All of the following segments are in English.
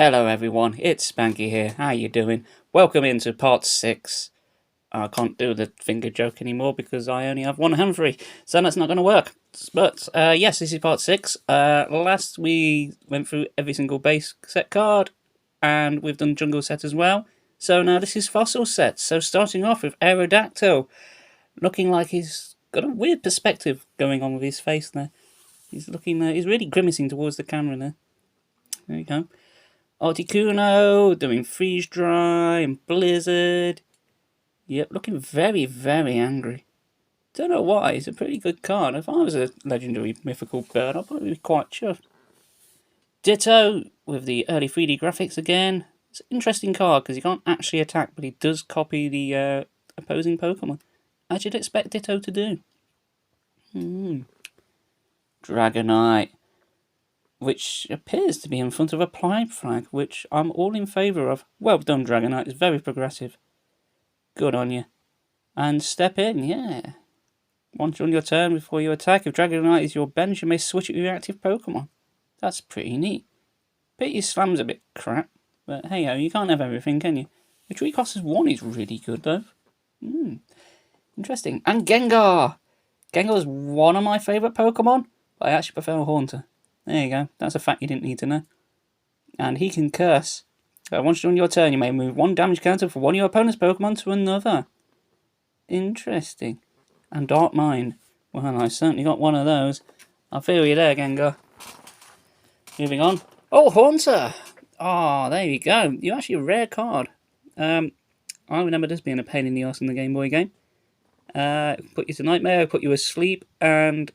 Hello everyone, it's Spanky here. How you doing? Welcome into part 6. I can't do the finger joke anymore because I only have one hand free, so that's not going to work. But yes, this is part 6. Last we went through every single base set card, and we've done jungle set as well. So now this is fossil set. So starting off with Aerodactyl, looking like he's got a weird perspective going on with his face there. He's looking, he's really grimacing towards the camera there. There you go. Articuno doing freeze dry and blizzard. Yep, looking very, very angry. Don't know why, it's a pretty good card. If I was a legendary mythical bird, I'd probably be quite chuffed. Ditto with the early 3D graphics again. It's an interesting card because he can't actually attack, but he does copy the opposing Pokemon, as you'd expect Ditto to do. Dragonite, which appears to be in front of a Pride Flag, which I'm all in favour of. Well done, Dragonite. It's very progressive. Good on you. And step in, yeah. Once on your turn before you attack, if Dragonite is your bench, you may switch it with your active Pokemon. That's pretty neat. Pity Slam's a bit crap, but hey ho, you can't have everything, can you? The tree cost us 1 is really good, though. Interesting. And Gengar! Gengar's one of my favourite Pokemon, but I actually prefer a Haunter. There you go. That's a fact you didn't need to know. And he can curse. Once on your turn, you may move 1 damage counter from one of your opponent's Pokemon to another. Interesting. And Dark Mind. Well, I certainly got one of those. I feel you there, Gengar. Moving on. Oh, Haunter! Oh, there you go. You're actually a rare card. I remember this being a pain in the arse in the Game Boy game. Put you to Nightmare, put you asleep, and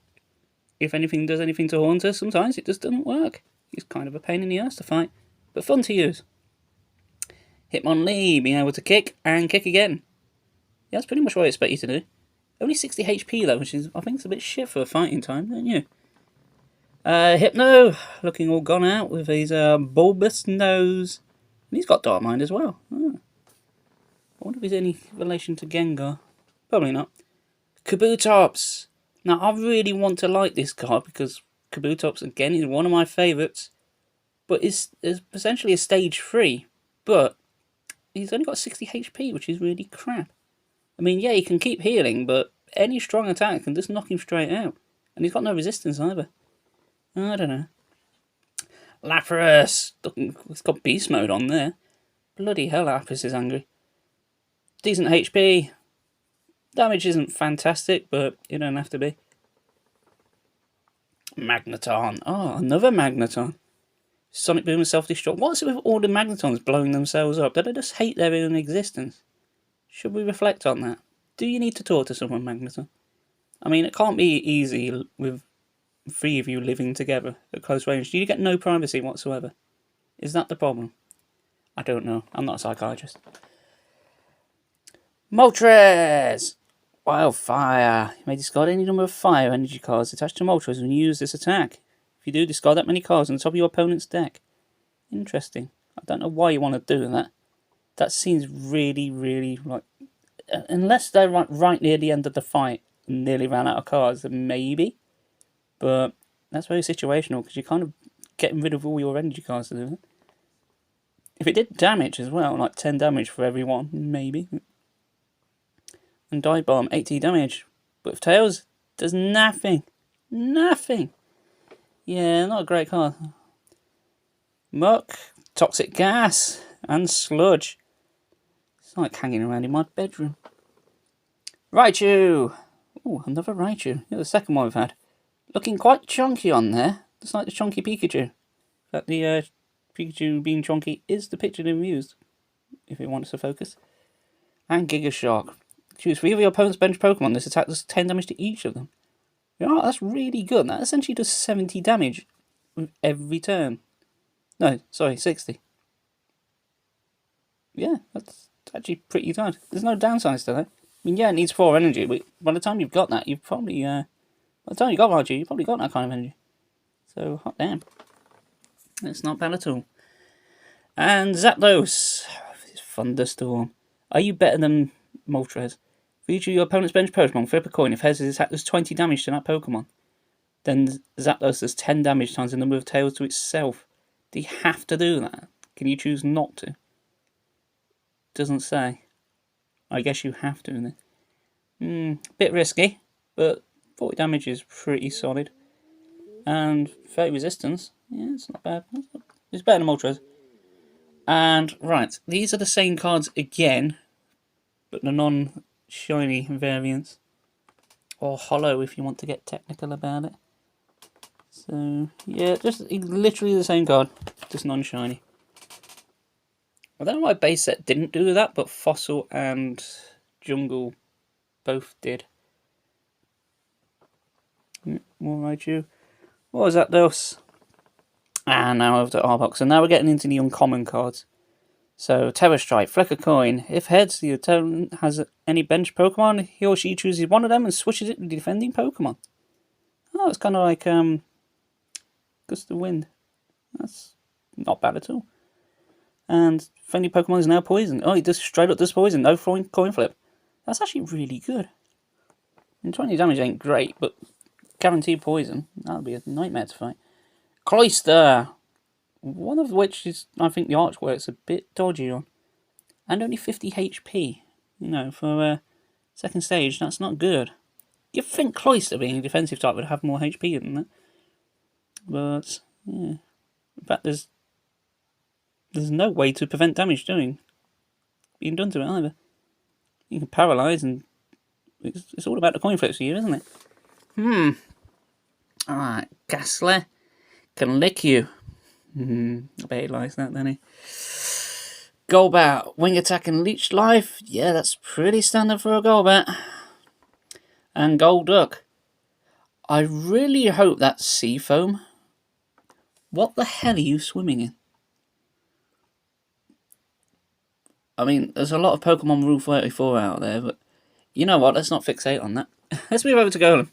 if anything does anything to Haunter, sometimes it just doesn't work. It's kind of a pain in the ass to fight, but fun to use. Hitmonlee, being able to kick and kick again. Yeah, that's pretty much what I expect you to do. Only 60 HP though, which is, I think, it's a bit shit for a fighting time, don't you? Hypno, looking all gone out with his bulbous nose. And he's got Dark Mind as well. Oh. I wonder if he's any relation to Gengar. Probably not. Kabutops. Now, I really want to like this card because Kabutops, again, is one of my favourites. But it's essentially a stage 3. But he's only got 60 HP, which is really crap. I mean, yeah, he can keep healing, but any strong attack can just knock him straight out. And he's got no resistance either. I don't know. Lapras. It's got Beast Mode on there. Bloody hell, Lapras is angry. Decent HP. Damage isn't fantastic, but you don't have to be. Magneton. Oh, another Magneton. Sonic Boom and Self-Destruct. What's it with all the Magnetons blowing themselves up? Do they just hate their own existence? Should we reflect on that? Do you need to talk to someone, Magneton? I mean, it can't be easy with 3 of you living together at close range. Do you get no privacy whatsoever? Is that the problem? I don't know. I'm not a psychiatrist. Moltres! Wildfire. You may discard any number of fire energy cards attached to Moltres when you use this attack. If you do, discard that many cards on the top of your opponent's deck. Interesting. I don't know why you want to do that. That seems really, really like... Unless they're right near the end of the fight and nearly ran out of cards, then maybe. But that's very situational because you're kind of getting rid of all your energy cards to do it. If it did damage as well, like 10 damage for every one, maybe. And Dive Bomb, 80 damage. But with Tails, does nothing. Nothing. Yeah, not a great card. Muck, Toxic Gas, and Sludge. It's like hanging around in my bedroom. Raichu! Oh, another Raichu. Yeah, the second one we've had. Looking quite chunky on there. Just like the chunky Pikachu. In fact, the Pikachu being chunky is the picture they've used. If it wants to focus. And Giga Shark. Choose 3 of your opponent's bench Pokemon. This attack does 10 damage to each of them. Yeah, that's really good. That essentially does 70 damage with every turn. No, sorry, 60. Yeah, that's actually pretty good. There's no downsides to that. I mean, yeah, it needs 4 energy, but by the time you've got that, you've probably... by the time you got Raichu, you've probably got that kind of energy. So, hot damn. That's not bad at all. And Zapdos. Thunderstorm. Are you better than Moltres? For each of your opponent's bench Pokemon, flip a coin. If heads, his attack does 20 damage to that Pokemon. Then Zapdos does 10 damage times the number of tails to itself. Do you have to do that? Can you choose not to? Doesn't say. I guess you have to then. Bit risky, but 40 damage is pretty solid. And 30 resistance. Yeah, it's not bad. It's better than Moltres. And, right, these are the same cards again, but the non-shiny variants. Or hollow, if you want to get technical about it. So, yeah, just literally the same card, just non-shiny. I don't know why base set didn't do that, but Fossil and Jungle both did. More Raichu. What was that, Dos? And now over to our box. And now we're getting into the uncommon cards. So, Terra Strike, flick a coin. If heads, the opponent has any bench Pokemon, he or she chooses one of them and switches it to the defending Pokemon. Oh, it's kind of like Gust of Wind. That's not bad at all. And friendly Pokemon is now poisoned. Oh, he just straight up does poison. No coin flip. That's actually really good. And 20 damage ain't great, but guaranteed poison. That would be a nightmare to fight. Cloyster. One of which is, I think, the artwork's a bit dodgy on. And only 50 HP. You know, for second stage, that's not good. You'd think Cloyster, being a defensive type, would have more HP than that. But, yeah. In fact, there's no way to prevent damage being done to it either. You can paralyze, and it's all about the coin flips for you, isn't it? Alright, Ghastly can lick you. I bet he likes that, doesn't he? Golbat, wing attack and leech life. Yeah, that's pretty standard for a Golbat. And Golduck. I really hope that's Seafoam. What the hell are you swimming in? I mean, there's a lot of Pokemon Rule 34 out there, but you know what? Let's not fixate on that. Let's move over to Golem.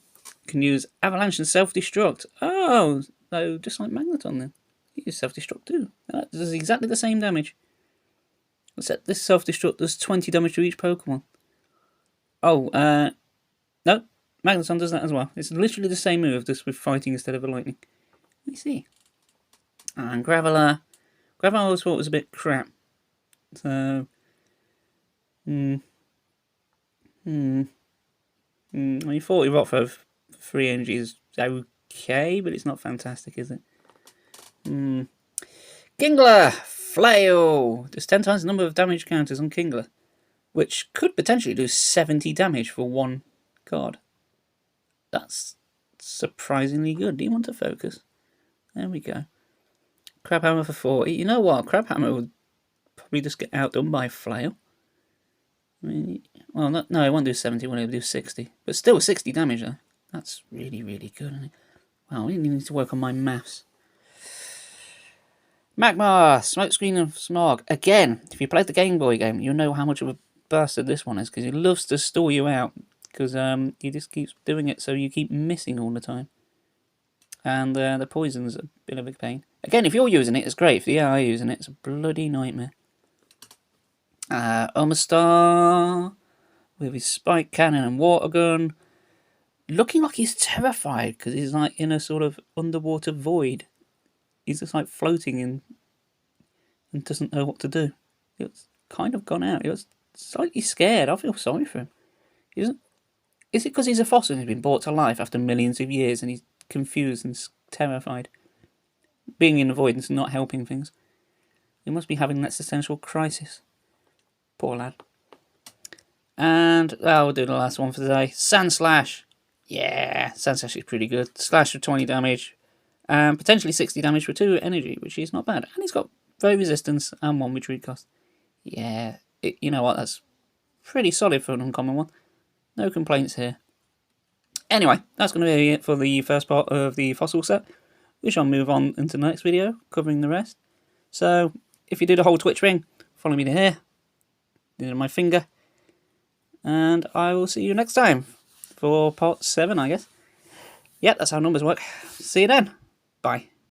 Can use Avalanche and Self-Destruct. Oh, so just like Magneton then. You use Self-Destruct too. That does exactly the same damage. Except this Self-Destruct does 20 damage to each Pokemon. Oh, no. Magneton does that as well. It's literally the same move, just with fighting instead of a lightning. Let me see. And Graveler. Graveler I always thought was a bit crap. So, I mean, 40 Rock for 3 energy is okay, but it's not fantastic, is it? Kingler! Flail! Does 10 times the number of damage counters on Kingler, which could potentially do 70 damage for one card. That's surprisingly good. Do you want to focus? There we go. Crabhammer for 40. You know what? Crabhammer would probably just get outdone by Flail. I mean, well, no, it won't do 70, it will do 60. But still 60 damage, though. That's really, really good, isn't it? Wow, we need to work on my maths. Magmar, Smokescreen and Smog. Again, if you played the Game Boy game, you'll know how much of a bastard this one is, because he loves to stall you out, because he just keeps doing it so you keep missing all the time. And the poison's a bit of a pain. Again, if you're using it, it's great. If the AI are using it, it's a bloody nightmare. Omastar, with his spike cannon and water gun, looking like he's terrified, because he's like in a sort of underwater void. He's just like floating in and doesn't know what to do. He's kind of gone out. He was slightly scared. I feel sorry for him. Is it because he's a fossil who's been brought to life after millions of years and he's confused and terrified? Being in the void and not helping things. He must be having an existential crisis. Poor lad. And we'll do the last one for today. Sandslash. Yeah, Sandslash is pretty good. Slash for 20 damage. And potentially 60 damage for 2 energy, which is not bad. And he's got very resistance and 1 retreat cost. Yeah, you know what? That's pretty solid for an uncommon one. No complaints here. Anyway, that's going to be it for the first part of the fossil set. We shall move on into the next video, covering the rest. So, if you do the whole Twitch ring, follow me to here. Into my finger. And I will see you next time for part 7, I guess. Yeah, that's how numbers work. See you then. Bye.